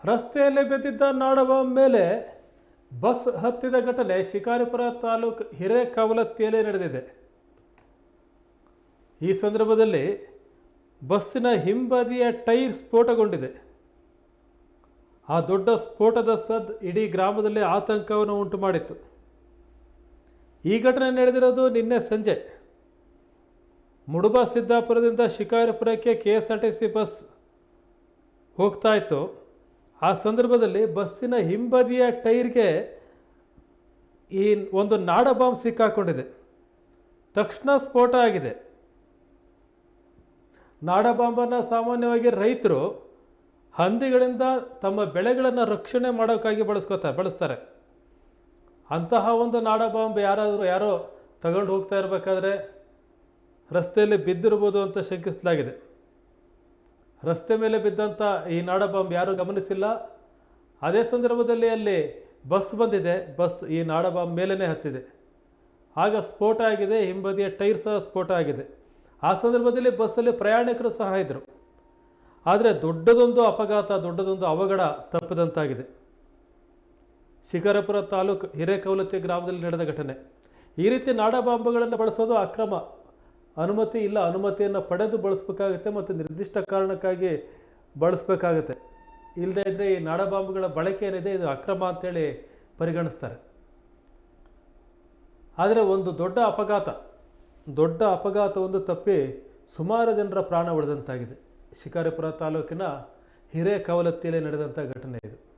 ರಸ್ತೆಯಲ್ಲಿ ಬಿದ್ದಿದ್ದ ನಾಡಬಾಂಬ್ ಮೇಲೆ ಬಸ್ ಹತ್ತಿದ ಘಟನೆ ಶಿಕಾರಿಪುರ ತಾಲೂಕು ಹಿರೇಕವಲತ್ತಿಯಲ್ಲಿ ನಡೆದಿದೆ. ಈ ಸಂದರ್ಭದಲ್ಲಿ ಬಸ್ಸಿನ ಹಿಂಬದಿಯ ಟೈರ್ ಸ್ಫೋಟಗೊಂಡಿದೆ. ಆ ದೊಡ್ಡ ಸ್ಫೋಟದ ಸದ್ದು ಇಡೀ ಗ್ರಾಮದಲ್ಲಿ ಆತಂಕವನ್ನು ಉಂಟು ಮಾಡಿತ್ತು. ಈ ಘಟನೆ ನಡೆದಿರೋದು ನಿನ್ನೆ ಸಂಜೆ. ಮುಡುಬ ಸಿದ್ದಾಪುರದಿಂದ ಶಿಕಾರಿಪುರಕ್ಕೆ KSRTC ಬಸ್ ಹೋಗ್ತಾ ಇತ್ತು. ಆ ಸಂದರ್ಭದಲ್ಲಿ ಬಸ್ಸಿನ ಹಿಂಬದಿಯ ಟೈರ್ಗೆ ಈ ಒಂದು ನಾಡಬಾಂಬ್ ಸಿಕ್ಕಾಕೊಂಡಿದೆ. ತಕ್ಷಣ ಸ್ಫೋಟ ಆಗಿದೆ. ನಾಡಬಾಂಬನ್ನು ಸಾಮಾನ್ಯವಾಗಿ ರೈತರು ಹಂದಿಗಳಿಂದ ತಮ್ಮ ಬೆಳೆಗಳನ್ನು ರಕ್ಷಣೆ ಮಾಡೋಕ್ಕಾಗಿ ಬಳಸ್ತಾರೆ. ಅಂತಹ ಒಂದು ನಾಡಬಾಂಬ್ ಯಾರೋ ತಗೊಂಡು ಹೋಗ್ತಾ ಇರಬೇಕಾದ್ರೆ ರಸ್ತೆಯಲ್ಲಿ ಬಿದ್ದಿರ್ಬೋದು ಅಂತ ಶಂಕಿಸಲಾಗಿದೆ. ರಸ್ತೆ ಮೇಲೆ ಬಿದ್ದಂಥ ಈ ನಾಡಬಾಂಬ್ ಯಾರೂ ಗಮನಿಸಿಲ್ಲ. ಅದೇ ಸಂದರ್ಭದಲ್ಲಿ ಅಲ್ಲಿ ಬಸ್ ಬಂದಿದೆ. ಬಸ್ ಈ ನಾಡಬಾಂಬ್ ಮೇಲೇ ಹತ್ತಿದೆ. ಆಗ ಸ್ಫೋಟ ಆಗಿದೆ. ಹಿಂಬದಿಯ ಟೈರ್ ಸಹ ಸ್ಫೋಟ ಆಗಿದೆ. ಆ ಸಂದರ್ಭದಲ್ಲಿ ಬಸ್ಸಲ್ಲಿ ಪ್ರಯಾಣಿಕರು ಸಹ ಇದ್ದರು. ಆದರೆ ದೊಡ್ಡದೊಂದು ಅಪಘಾತ, ದೊಡ್ಡದೊಂದು ಅವಘಡ ತಪ್ಪಿದಂತಾಗಿದೆ. ಶಿಕಾರಿಪುರ ತಾಲೂಕು ಹಿರೇಕವಲತ್ತಿ ಗ್ರಾಮದಲ್ಲಿ ನಡೆದ ಘಟನೆ. ಈ ರೀತಿ ನಾಡಬಾಂಬ್ಗಳನ್ನು ಬಳಸೋದು ಅಕ್ರಮ. ಅನುಮತಿ ಇಲ್ಲ. ಅನುಮತಿಯನ್ನು ಪಡೆದು ಬಳಸಬೇಕಾಗುತ್ತೆ ಮತ್ತು ನಿರ್ದಿಷ್ಟ ಕಾರಣಕ್ಕಾಗಿ ಬಳಸಬೇಕಾಗುತ್ತೆ. ಇಲ್ಲದೇ ಇದ್ದರೆ ಈ ನಾಡಬಾಂಬ್ಗಳ ಬಳಕೆ ಏನಿದೆ ಇದು ಅಕ್ರಮ ಅಂತೇಳಿ ಪರಿಗಣಿಸ್ತಾರೆ. ಆದರೆ ಒಂದು ದೊಡ್ಡ ಅಪಘಾತವೊಂದು ತಪ್ಪಿ ಸುಮಾರು ಜನರ ಪ್ರಾಣ ಉಳಿದಂತಾಗಿದೆ. ಶಿಕಾರಿಪುರ ತಾಲೂಕಿನ ಹಿರೇಕವಲತ್ತಿಯಲ್ಲಿ ನಡೆದಂಥ ಘಟನೆ ಇದು.